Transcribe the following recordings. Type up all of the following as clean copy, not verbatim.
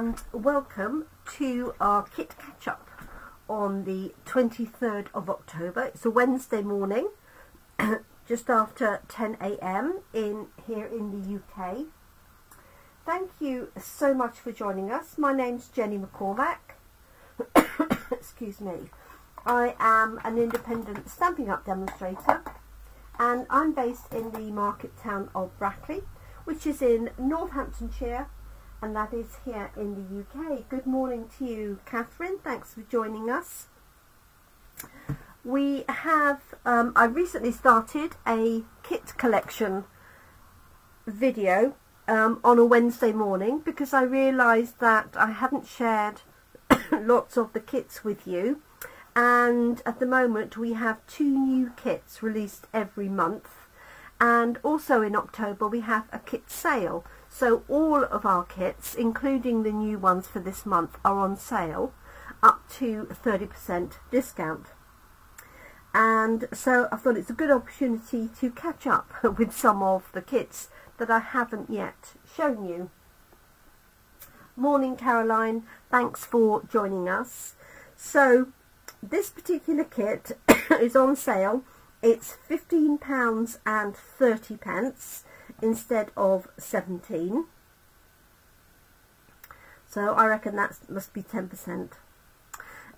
and welcome to our kit catch-up on the 23rd of October. It's a Wednesday morning, just after 10 AM here in the UK. Thank you so much for joining us. My name's Jenny McCormac. Excuse me. I am an independent Stampin' Up demonstrator, and I'm based in the market town of Brackley, which is in Northamptonshire, and that is here in the UK. Good morning to you, Catherine. Thanks for joining us. We have, I recently started a kit collection video on a Wednesday morning because I realised that I hadn't shared lots of the kits with you, and at the moment we have 2 new kits released every month, and also in October we have a kit sale. So all of our kits, including the new ones for this month, are on sale up to 30% discount. And so I thought it's a good opportunity to catch up with some of the kits that I haven't yet shown you. Morning, Caroline. Thanks for joining us. So this particular kit is on sale. It's £15.30 instead of 17. So I reckon that must be 10%.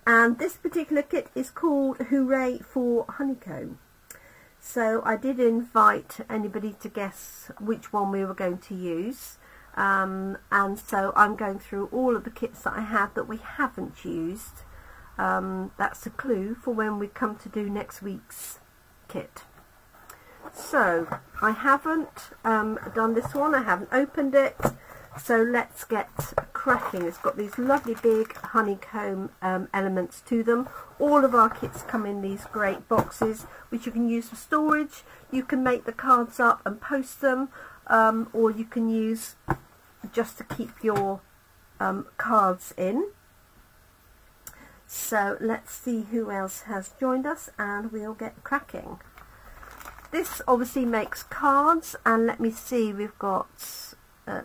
And this particular kit is called Hooray for Honeycomb. So I did invite anybody to guess which one we were going to use. And so I'm going through all of the kits that I have that we haven't used. That's a clue for when we come to do next week's kit. So I haven't done this one, I haven't opened it, so let's get cracking. It's got these lovely big honeycomb elements to them. All of our kits come in these great boxes which you can use for storage. You can make the cards up and post them, or you can use just to keep your cards in. So let's see who else has joined us and we'll get cracking. This obviously makes cards, and let me see, we've got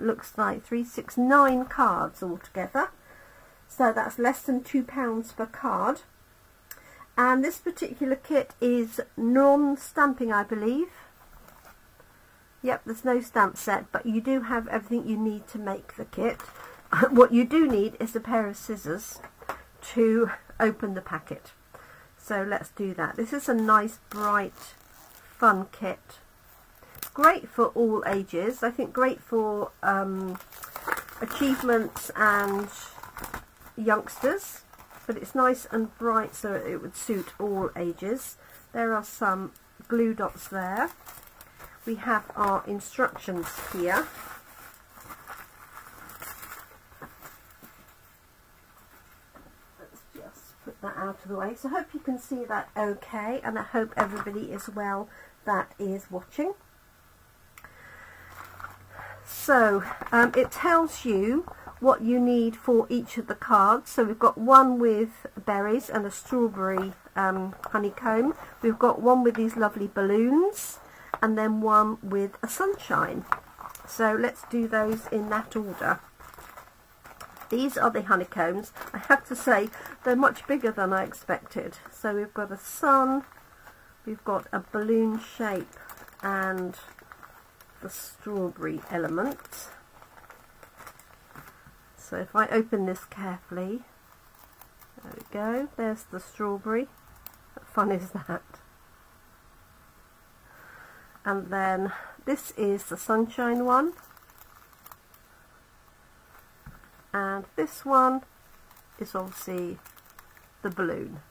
looks like 3, 6, 9 cards altogether, so that's less than £2 per card. And this particular kit is non-stamping, I believe. Yep, there's no stamp set, but you do have everything you need to make the kit. What you do need is a pair of scissors to open the packet. So let's do that. This is a nice bright fun kit, great for all ages. I think great for achievements and youngsters, but it's nice and bright so it would suit all ages. There are some glue dots there. We have our instructions here. Let's just put that out of the way. So I hope you can see that okay, and I hope everybody is well that is watching. So it tells you what you need for each of the cards. So we've got one with berries and a strawberry honeycomb. We've got one with these lovely balloons, and then one with a sunshine. So let's do those in that order. These are the honeycombs. I have to say they're much bigger than I expected. So we've got a sun, we've got a balloon shape, and the strawberry element. So if I open this carefully, there we go, there's the strawberry. What fun is that? And then this is the sunshine one, and this one is obviously the balloon.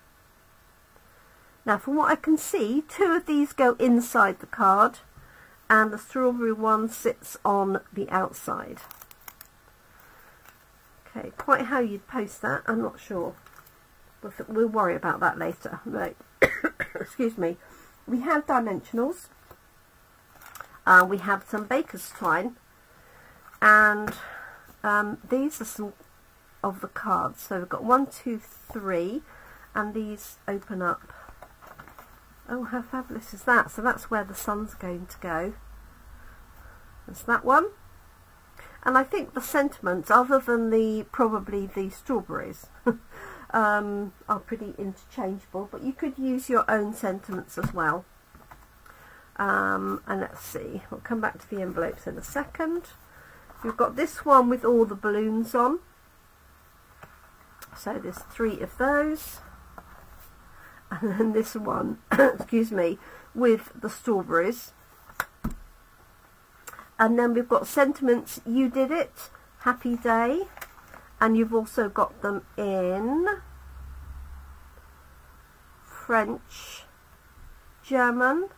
Now from what I can see, 2 of these go inside the card and the strawberry one sits on the outside. Okay, quite how you'd post that I'm not sure, but we'll worry about that later. Right. Excuse me. We have dimensionals. We have some baker's twine, and these are some of the cards. So we've got 1, 2, 3, and these open up. Oh, how fabulous is that? So that's where the sun's going to go. That's that one. And I think the sentiments, other than probably the strawberries, are pretty interchangeable, but you could use your own sentiments as well. And let's see, we'll come back to the envelopes in a second. We've got this one with all the balloons on, so there's 3 of those, and then this one excuse me, with the strawberries. And then we've got sentiments, you did it, happy day, and you've also got them in French, German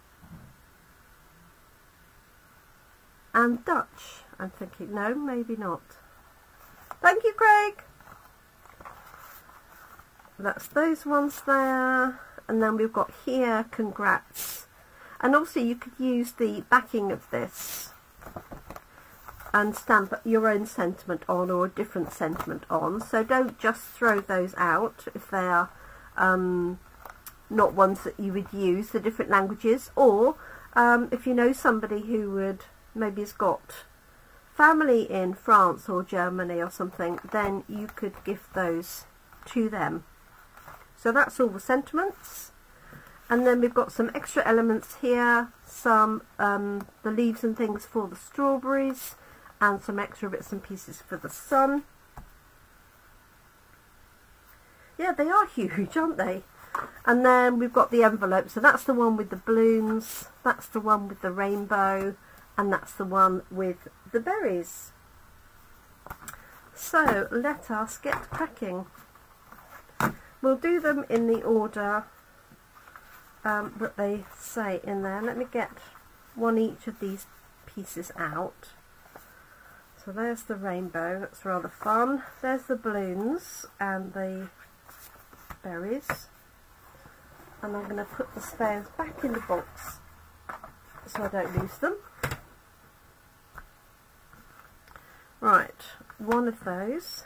and Dutch. I'm thinking, no, maybe not. Thank you, Craig. That's those ones there. And then we've got here, congrats. And also you could use the backing of this and stamp your own sentiment on, or a different sentiment on. So don't just throw those out if they are not ones that you would use, the different languages. Or if you know somebody who would maybe has got family in France or Germany or something, then you could gift those to them. So that's all the sentiments. And then we've got some extra elements here, some the leaves and things for the strawberries, and some extra bits and pieces for the sun. Yeah, they are huge, aren't they? And then we've got the envelope. So that's the one with the balloons, that's the one with the rainbow, and that's the one with the berries. So let us get cracking. We'll do them in the order that they say in there. Let me get one each of these pieces out. So there's the rainbow, that's rather fun. There's the balloons and the berries. And I'm going to put the spares back in the box so I don't lose them. Right, one of those.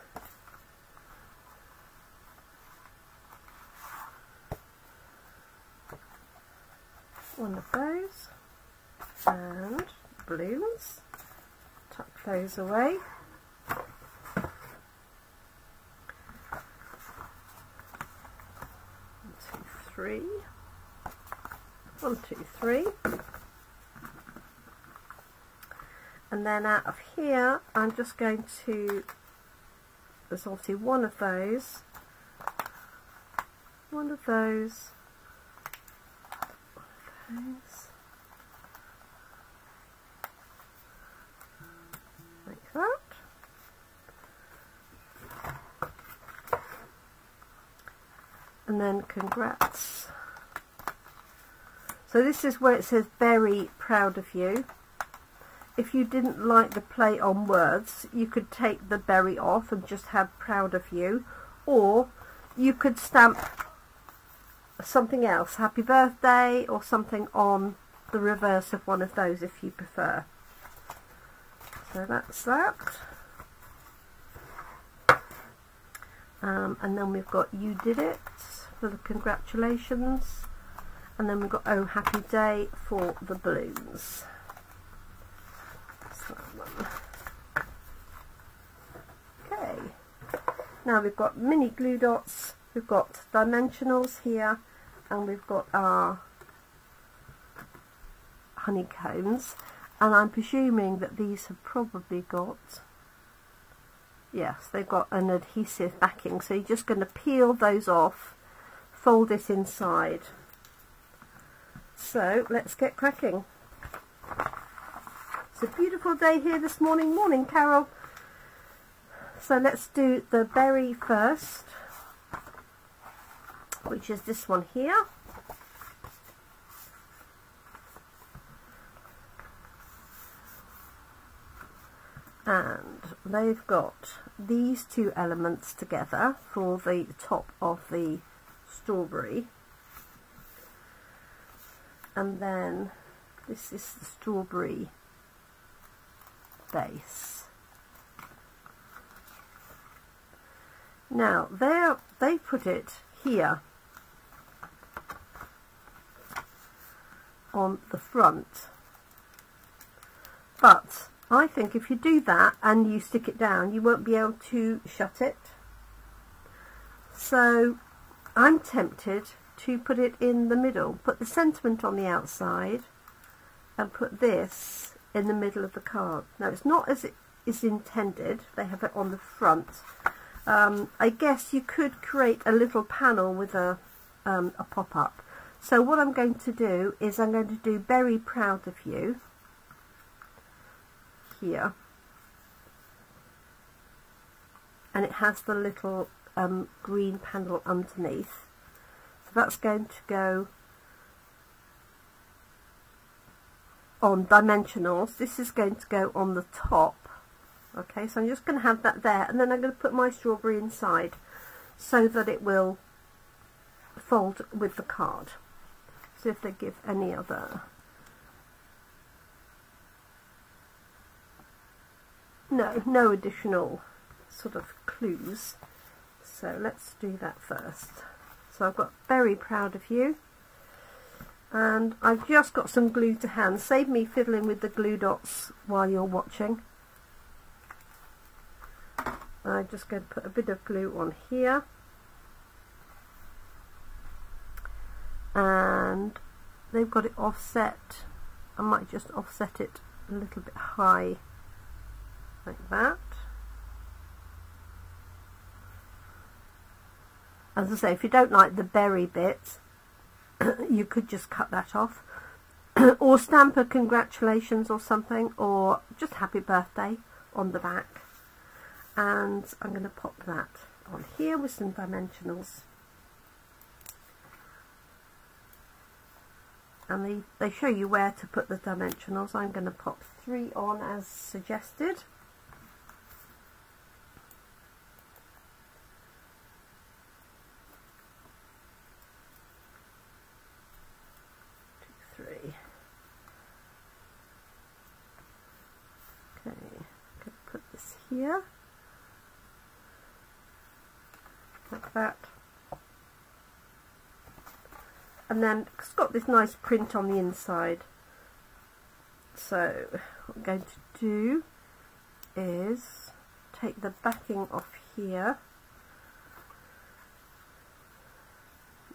One of those. And balloons. Tuck those away. 3. 1, 2, 3. And then out of here, I'm just going to, there's obviously one of those, like that. And then congrats. So this is where it says very proud of you. If you didn't like the play on words, you could take the berry off and just have proud of you, or you could stamp something else, happy birthday or something, on the reverse of one of those if you prefer. So that's that. And then we've got you did it for the congratulations, and then we've got oh happy day for the balloons. Okay, now we've got mini glue dots, we've got dimensionals here, and we've got our honeycombs, and I'm presuming that these have probably got, yes, they've got an adhesive backing, so you're just going to peel those off, fold it inside. So let's get cracking. It's a beautiful day here this morning. Morning, Carol. So let's do the berry first, which is this one here. And they've got these two elements together for the top of the strawberry. And then this is the strawberry base. Now they put it here on the front, but I think if you do that and you stick it down, you won't be able to shut it. So I'm tempted to put it in the middle, put the sentiment on the outside and put this in the middle of the card. Now it's not as it is intended, they have it on the front. I guess you could create a little panel with a pop-up. So what I'm going to do is I'm going to do Very Proud of You here, and it has the little green panel underneath, so that's going to go on dimensionals. This is going to go on the top. Okay, so I'm just going to have that there, and then I'm going to put my strawberry inside so that it will fold with the card. See if they give any other. No additional sort of clues. So let's do that first. So I've got Very Proud of You, and I've just got some glue to hand. Save me fiddling with the glue dots while you're watching. I'm just going to put a bit of glue on here, and they've got it offset. I might just offset it a little bit high like that. As I say, if you don't like the berry bit, you could just cut that off or stamp a congratulations or something, or just happy birthday on the back. And I'm going to pop that on here with some dimensionals. And they show you where to put the dimensionals. I'm going to pop 3 on as suggested. Okay, I'm going to put this here, like that, and then it's got this nice print on the inside. So what I'm going to do is take the backing off here.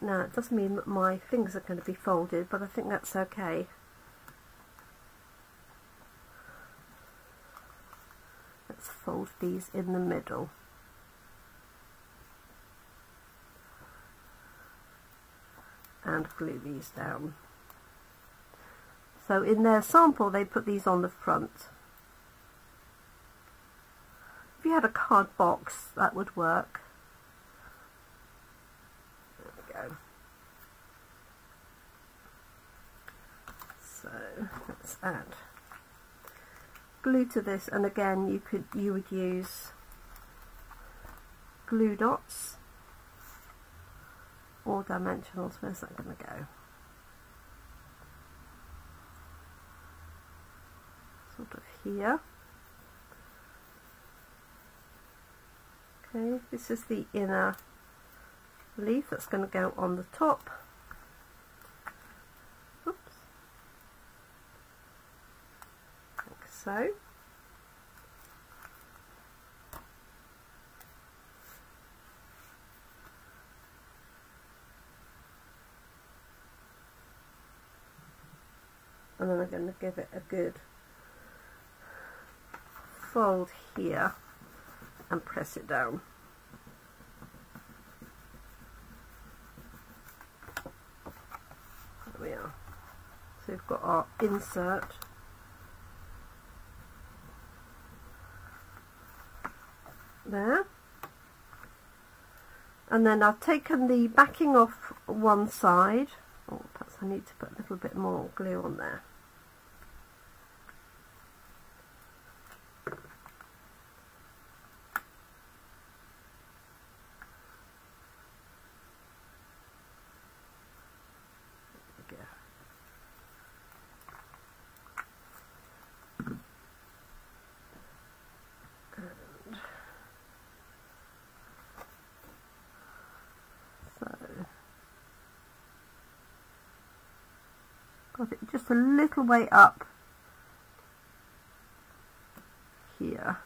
Now it doesn't mean that my fingers are going to be folded, but I think that's okay. Let's fold these in the middle. And glue these down. So in their sample they put these on the front. If you had a card box, that would work. Go. So let's add glue to this, and again you would use glue dots or dimensionals. Where's that going to go? Sort of here. Okay, this is the inner leaf that's going to go on the top. Oops. Like so. And then I'm going to give it a good fold here and press it down. There we are. So we've got our insert. There. And then I've taken the backing off one side. Oh, perhaps I need to put a little bit more glue on there. Got it just a little way up here.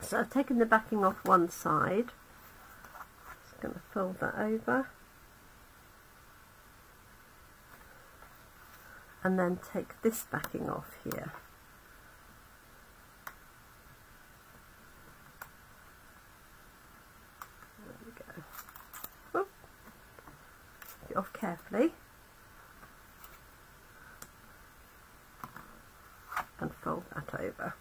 So I've taken the backing off one side. Just going to fold that over. And then take this backing off here. There we go. Oop. Take it off carefully. And fold that over.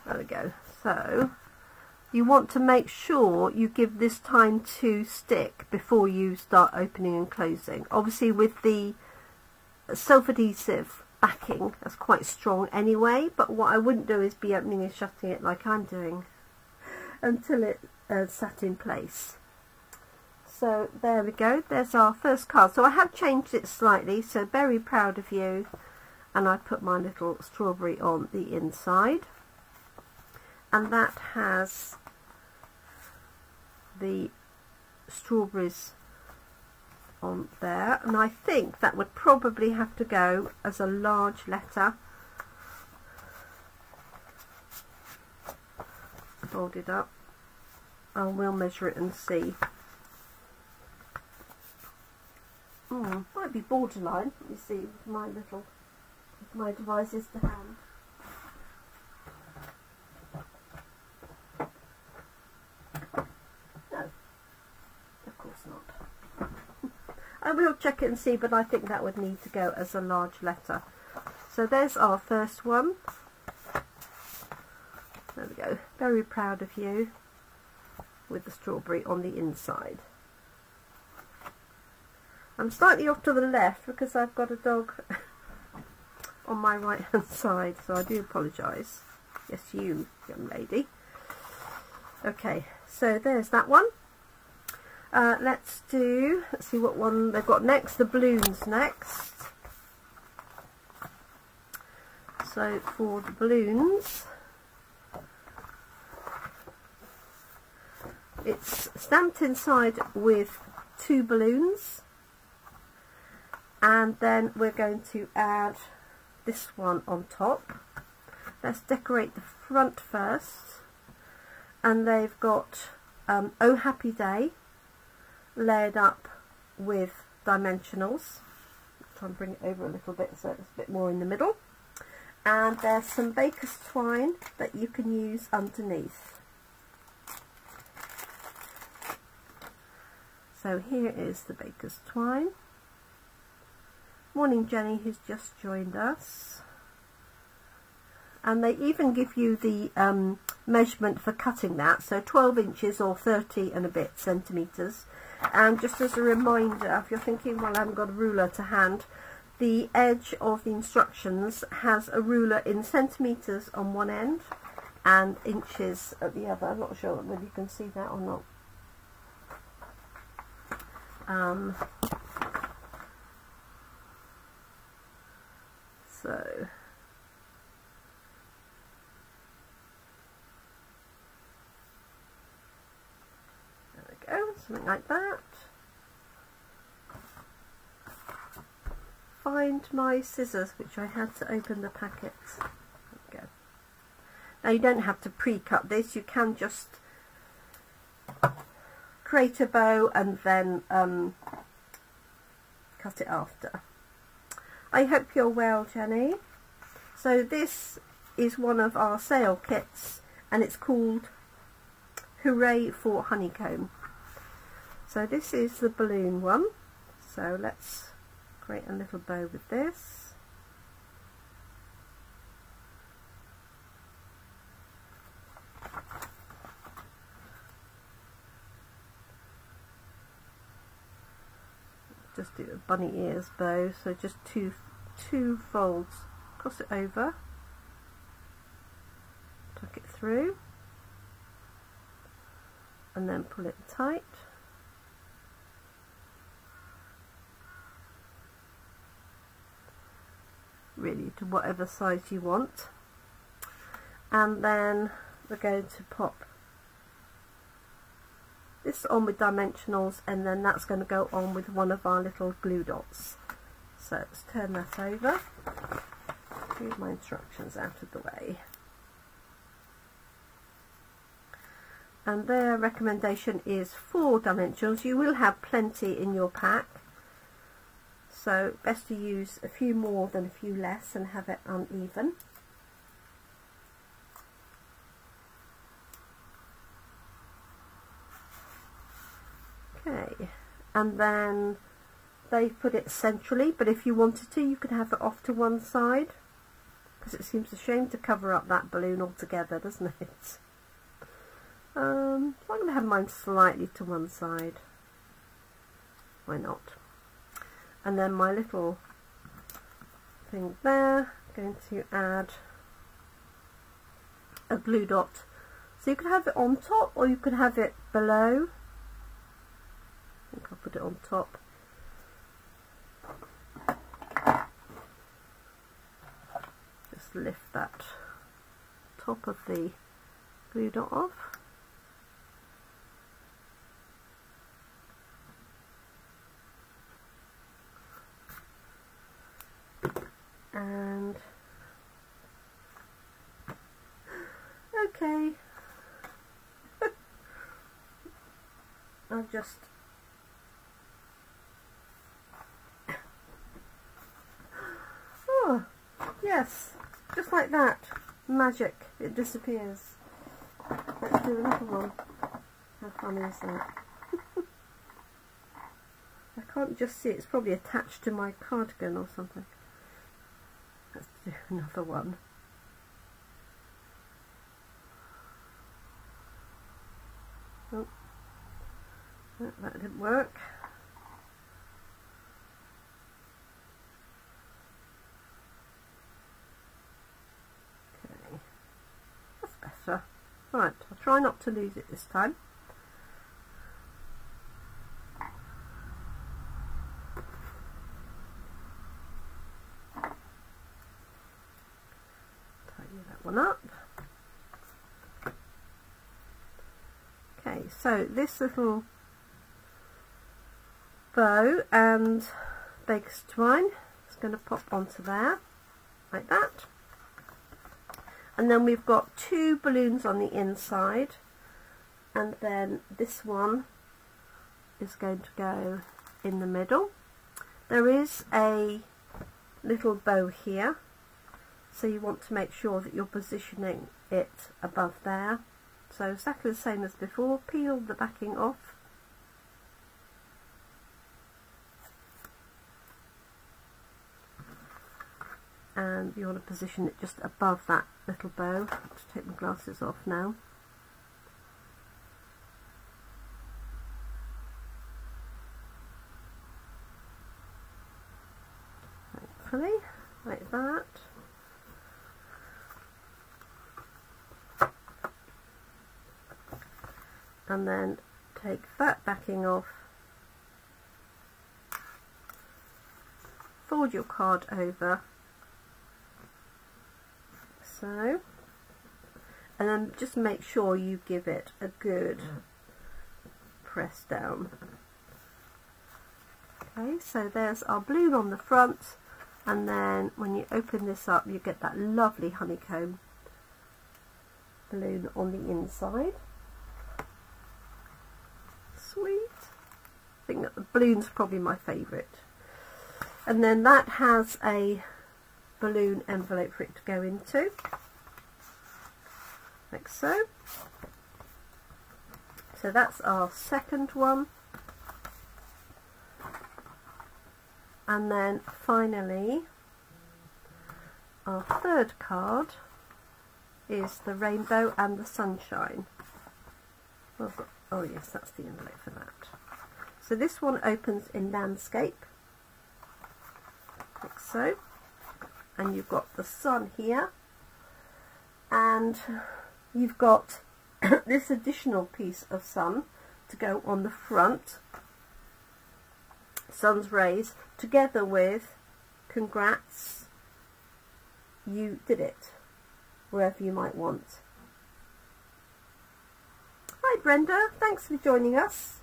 There we go. So you want to make sure you give this time to stick before you start opening and closing. Obviously with the self-adhesive backing, that's quite strong anyway, but what I wouldn't do is be opening and shutting it like I'm doing until it sat in place. So there we go, there's our first card. So I have changed it slightly, so very proud of you, and I put my little strawberry on the inside, and that has the strawberries on there, and I think that would probably have to go as a large letter. Fold it up. I will measure it and see. Might be borderline. Let me see with my devices to hand. No, of course not. I will check it and see, but I think that would need to go as a large letter. So there's our first one. There we go. Very proud of you, with the strawberry on the inside. I'm slightly off to the left because I've got a dog on my right hand side, so I do apologise. Yes, you, young lady. Okay, so there's that one. Let's see what one they've got next. The balloons next. So for the balloons, it's stamped inside with 2 balloons, and then we're going to add this one on top. Let's decorate the front first, and they've got Oh Happy Day layered up with dimensionals. Try and bring it over a little bit so it's a bit more in the middle, and there's some baker's twine that you can use underneath. So here is the baker's twine. Morning Jenny, who's just joined us. And they even give you the measurement for cutting that, so 12 inches or 30 and a bit centimetres. And just as a reminder, if you're thinking, well, I haven't got a ruler to hand, the edge of the instructions has a ruler in centimetres on one end and inches at the other. I'm not sure whether you can see that or not. So there we go, something like that. Find my scissors, which I had to open the packet. There we go. Now you don't have to pre-cut this, you can just create a bow and then cut it after. I hope you're well, Jenny. So this is one of our sale kits, and it's called Hooray for Honeycomb. So this is the balloon one. So let's create a little bow with this. Just do a bunny ears bow, so just two folds, cross it over, tuck it through, and then pull it tight. Really to whatever size you want, and then we're going to pop this on with dimensionals, and then that's going to go on with one of our little glue dots. So let's turn that over, move my instructions out of the way. And their recommendation is 4 dimensionals. You will have plenty in your pack, so best to use a few more than a few less and have it uneven. Okay, and then they put it centrally, but if you wanted to, you could have it off to one side, because it seems a shame to cover up that balloon altogether, doesn't it? I'm going to have mine slightly to one side. Why not? And then my little thing there, going to add a glue dot. So you could have it on top, or you could have it below. I think I'll put it on top. Just lift that top of the glue dot off. And okay, I'll just yes, just like that, magic, it disappears. Let's do another one. How funny is that? I can't just see it, it's probably attached to my cardigan or something. Let's do another one. Oh, that didn't work. Okay, that's better. Right, I'll try not to lose it this time. Up. Okay, so this little bow and baker's twine is going to pop onto there like that, and then we've got 2 balloons on the inside, and then this one is going to go in the middle. There is a little bow here, so you want to make sure that you're positioning it above there. So exactly the same as before, peel the backing off. And you want to position it just above that little bow. Let's take my glasses off now. Hopefully, like that. And then take that backing off, fold your card over, so, and then just make sure you give it a good press down. Okay, so there's our balloon on the front, and then when you open this up you get that lovely honeycomb balloon on the inside. Sweet. I think that the balloon's probably my favourite. And then that has a balloon envelope for it to go into, like so. So that's our second one. And then finally our third card is the rainbow and the sunshine. Oh yes, that's the envelope for that. So this one opens in landscape, like so, and you've got the sun here, and you've got this additional piece of sun to go on the front, sun's rays, together with congrats, you did it, wherever you might want. Hi Brenda, thanks for joining us.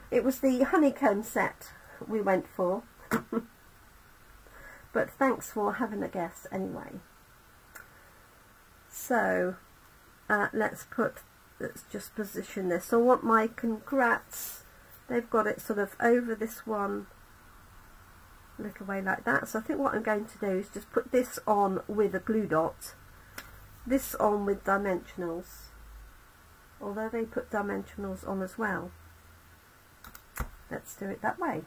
It was the Honeycomb set we went for. But thanks for having a guess anyway. So let's just position this. So I want my congrats, they've got it sort of over this one a little way like that. So I think what I'm going to do is just put this on with a glue dot, this on with dimensionals, although they put dimensionals on as well. Let's do it that way.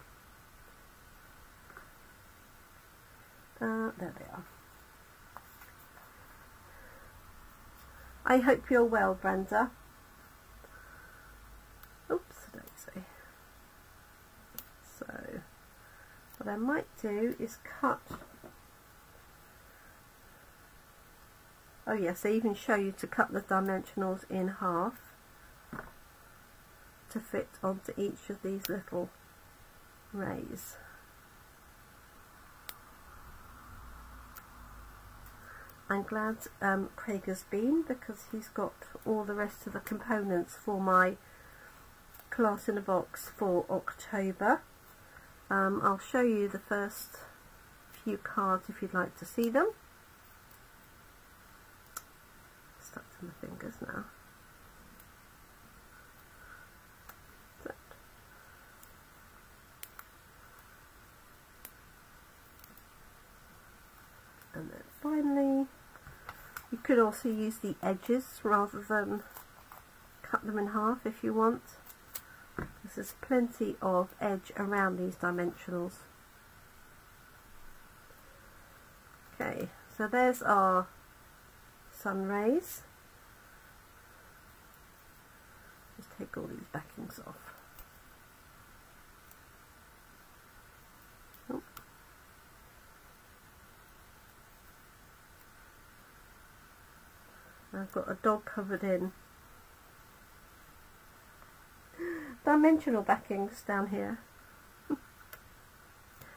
There they are. I hope you're well, Brenda. Oops, daisy. So, what I might do is cut. Oh yes, they even show you to cut the dimensionals in half to fit onto each of these little rays. I'm glad Craig has been, because he's got all the rest of the components for my class in a box for October. I'll show you the first few cards if you'd like to see them. Stuck to my fingers now. And then finally, you could also use the edges rather than cut them in half if you want, because there's plenty of edge around these dimensionals. Okay, so there's our Sunrays. Just take all these backings off. I've got a dog covered in dimensional backings down here.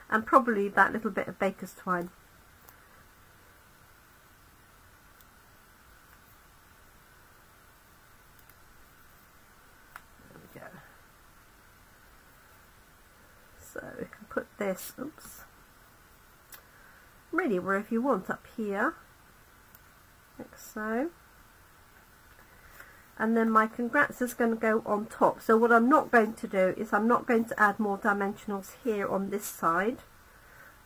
And probably that little bit of baker's twine. There we go. So we can put this, oops, really wherever you want, up here, like so. And then my congrats is going to go on top. So what I'm not going to do is I'm not going to add more dimensionals here on this side.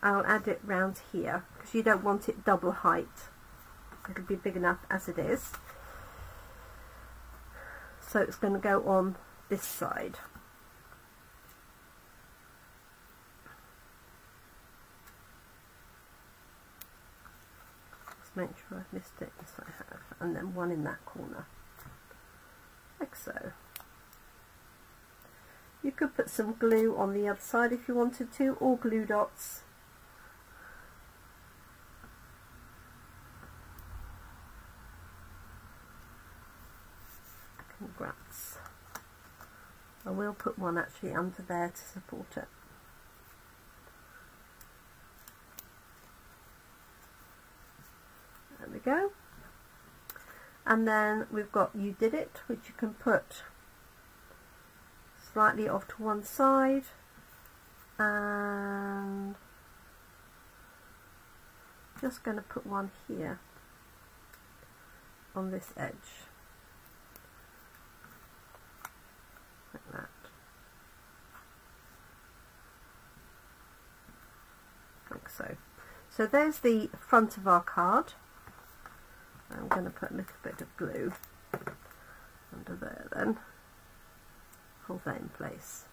I'll add it round here, because you don't want it double height. It'll be big enough as it is. So it's going to go on this side. Just make sure I've missed it. Yes, I have. And then one in that corner. Like so. You could put some glue on the other side if you wanted to, or glue dots. Congrats. I will put one actually under there to support it. There we go. And then we've got You Did It, which you can put slightly off to one side, and just going to put one here on this edge, like that. Like so. So there's the front of our card. I'm going to put a little bit of glue under there then, hold that in place.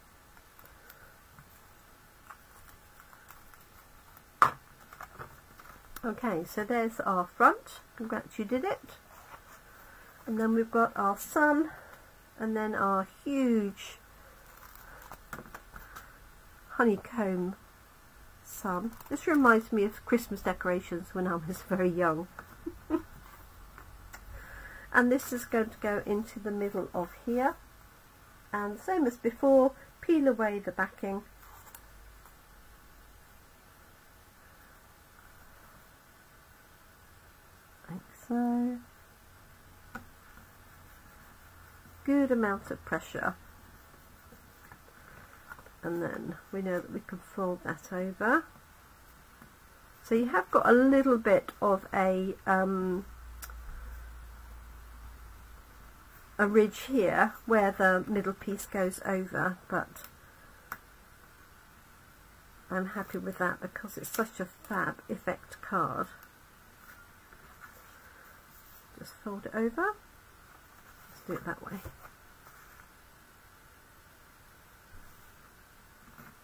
Okay, so there's our front. Congrats, you did it. And then we've got our sun, and then our huge honeycomb sun. This reminds me of Christmas decorations when I was very young. And this is going to go into the middle of here, and same as before, peel away the backing, like so, good amount of pressure, and then we know that we can fold that over. So you have got a little bit of a ridge here where the middle piece goes over, but I'm happy with that because it's such a fab effect card. Just fold it over. Let's do it that way.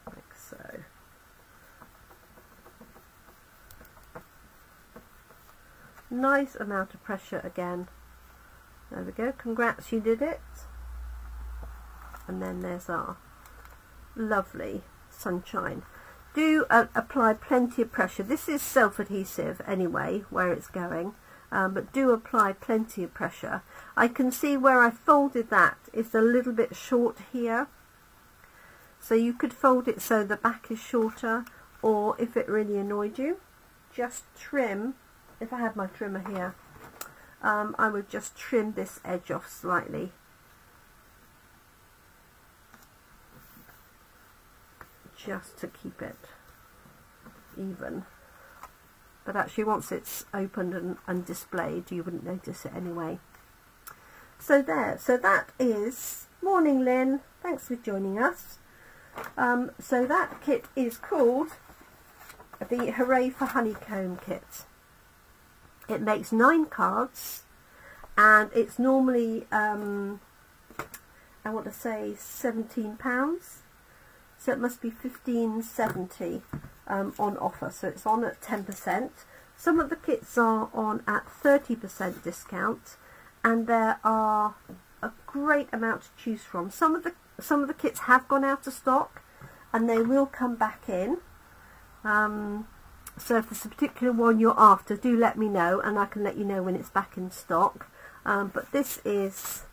Like so. Nice amount of pressure again. There we go. Congrats, you did it. And then there's our lovely sunshine. Do apply plenty of pressure. This is self-adhesive anyway, where it's going. But do apply plenty of pressure. I can see where I folded that is a little bit short here, so you could fold it so the back is shorter, or if it really annoyed you, just trim. If I had my trimmer here, I would just trim this edge off slightly, just to keep it even. But actually once it's opened and displayed, you wouldn't notice it anyway. So there, so that is, morning Lynn, thanks for joining us. So that kit is called the Hooray for Honeycomb kit. It makes 9 cards, and it's normally, I want to say £17. So it must be £15.70 on offer, so it's on at 10%. Some of the kits are on at 30% discount, and there are a great amount to choose from. Some of the kits have gone out of stock, and they will come back in. So if there's a particular one you're after, do let me know, and I can let you know when it's back in stock. But this is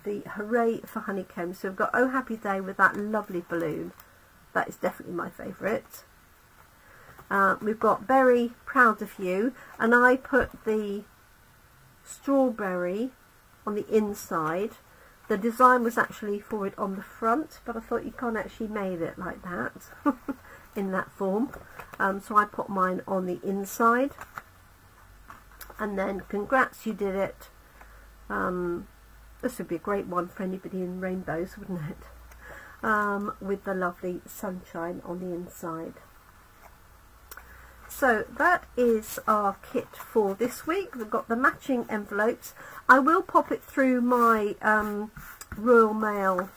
the Hooray for Honeycomb. So we've got Oh Happy Day with that lovely balloon. That is definitely my favourite. We've got Very Proud of You, and I put the strawberry on the inside. The design was actually for it on the front, but I thought you can't actually make it like that in that form. So I put mine on the inside. And then Congrats, you did it. This would be a great one for anybody in rainbows, wouldn't it? With the lovely sunshine on the inside. So that is our kit for this week. We've got the matching envelopes. I will pop it through my Royal Mail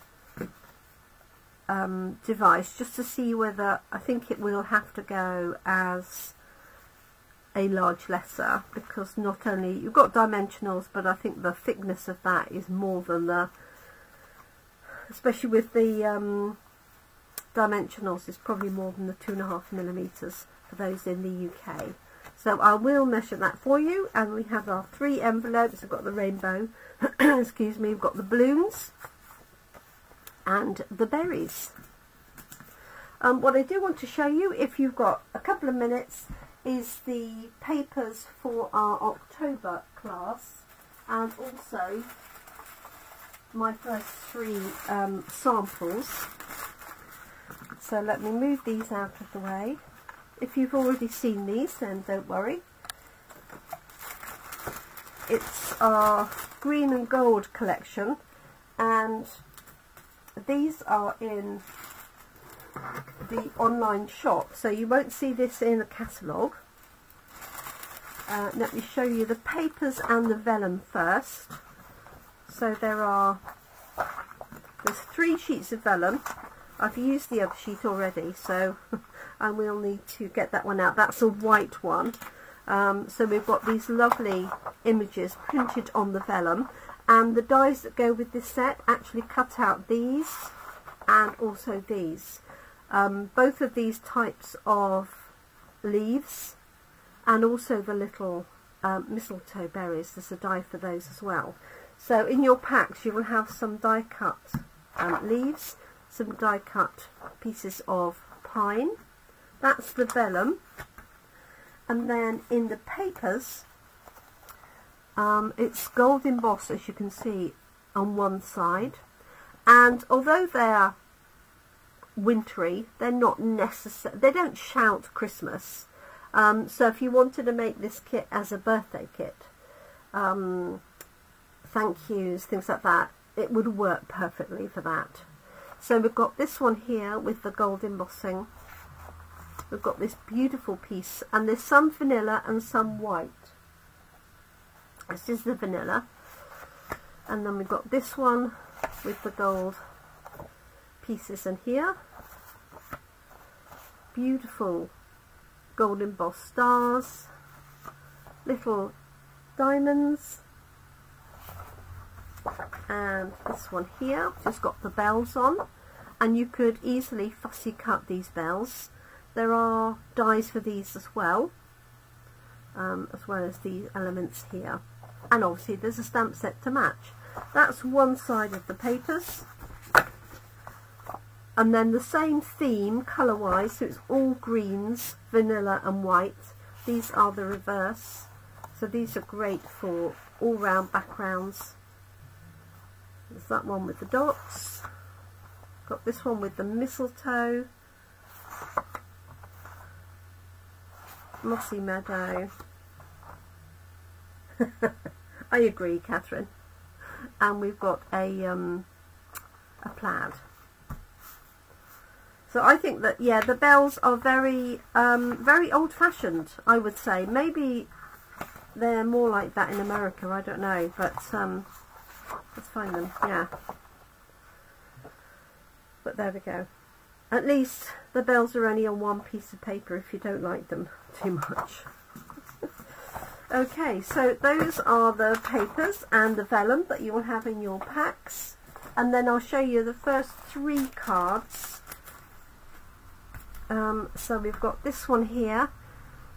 device just to see whether, I think it will have to go as a large letter, because not only you've got dimensionals, but I think the thickness of that is more than the, especially with the dimensionals, is probably more than the 2.5mm for those in the UK. So I will measure that for you, and we have our 3 envelopes. We've got the rainbow, excuse me, we've got the balloons and the berries. What I do want to show you, if you've got a couple of minutes, is the papers for our October class, and also my first 3 samples. So let me move these out of the way. If you've already seen these, then don't worry. It's our green and gold collection, and these are in the online shop, so you won't see this in the catalogue. Let me show you the papers and the vellum first. So there's 3 sheets of vellum. I've used the other sheet already, so I will need to get that one out. That's a white one. So we've got these lovely images printed on the vellum, and the dies that go with this set actually cut out these and also these. Both of these types of leaves, and also the little mistletoe berries. There's a die for those as well. So in your packs you will have some die cut leaves, some die cut pieces of pine. That's the vellum. And then in the papers It's gold embossed, as you can see, on one side, and although they're wintry, they're not necessary, they don't shout Christmas. So if you wanted to make this kit as a birthday kit, thank yous, things like that, it would work perfectly for that. So we've got this one here with the gold embossing. We've got this beautiful piece, and there's some vanilla and some white. This is the vanilla, and then we've got this one with the gold pieces in here. Beautiful gold embossed stars, little diamonds, and this one here just got the bells on, and you could easily fussy cut these bells. There are dies for these as well as the elements here, and obviously there's a stamp set to match. That's one side of the papers, and then the same theme colour wise, so it's all greens, vanilla and white. These are the reverse, so these are great for all round backgrounds. There's that one with the dots, got this one with the mistletoe, mossy meadow. I agree, Catherine. And we've got a plaid. So I think that, yeah, the bells are very very old-fashioned, I would say. Maybe they're more like that in America, I don't know, but let's find them. Yeah, but there we go. At least the bells are only on one piece of paper if you don't like them too much. Okay, so those are the papers and the vellum that you will have in your packs, and then I'll show you the first 3 cards. So we've got this one here,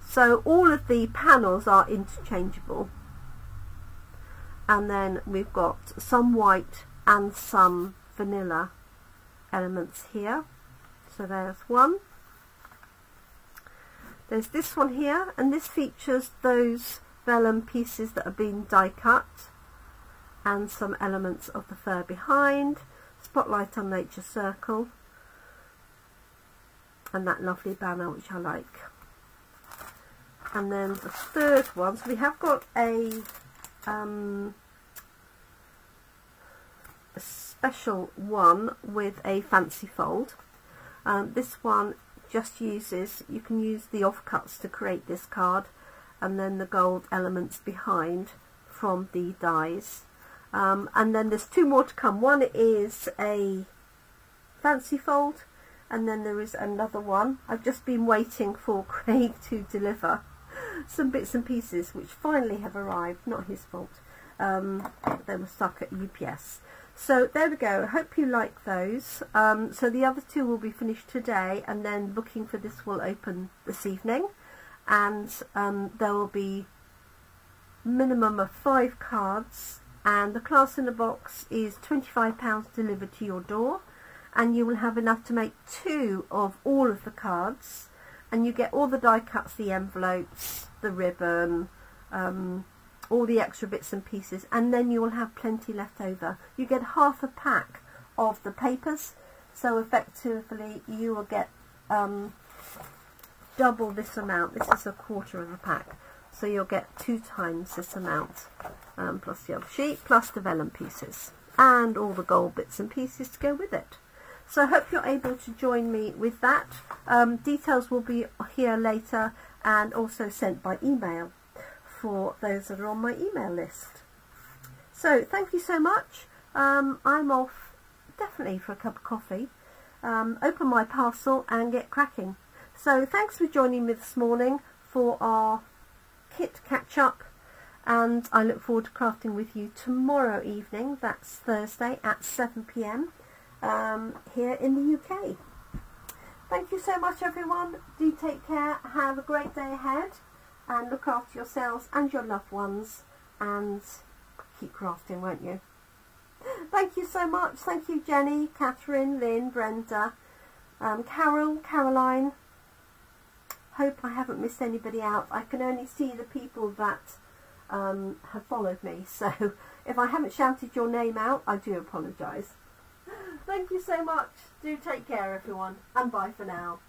so all of the panels are interchangeable, and then we've got some white and some vanilla elements here. So there's one. There's this one here, and this features those vellum pieces that are being die cut, and some elements of the fur behind, spotlight on nature circle, and that lovely banner which I like. And then the third one, so we have got a special one with a fancy fold. This one just uses, you can use the offcuts to create this card, and then the gold elements behind from the dies. And then there's 2 more to come. One is a fancy fold, and then there is another one. I've just been waiting for Craig to deliver some bits and pieces which finally have arrived, not his fault. They were stuck at UPS. So there we go. I hope you like those. So the other 2 will be finished today, and then booking for this will open this evening, and there will be minimum of 5 cards, and the class in a box is £25 delivered to your door, and you will have enough to make 2 of all of the cards, and you get all the die cuts, the envelopes, the ribbon, all the extra bits and pieces, and then you will have plenty left over. You get half a pack of the papers, so effectively you will get double this amount. This is a quarter of a pack, so you'll get 2 times this amount, plus the other sheet, plus the vellum pieces, and all the gold bits and pieces to go with it. So I hope you're able to join me with that. Details will be here later, and also sent by email for those that are on my email list. So thank you so much. I'm off definitely for a cup of coffee, open my parcel and get cracking. So thanks for joining me this morning for our kit catch up, and I look forward to crafting with you tomorrow evening. That's Thursday at 7 PM here in the UK. Thank you so much, everyone. Do take care, have a great day ahead, and look after yourselves and your loved ones, and keep crafting, won't you? Thank you so much. Thank you, Jenny, Catherine, Lynn, Brenda, Carol, Caroline. Hope I haven't missed anybody out. I can only see the people that have followed me. So if I haven't shouted your name out, I do apologise. Thank you so much. Do take care, everyone, and bye for now.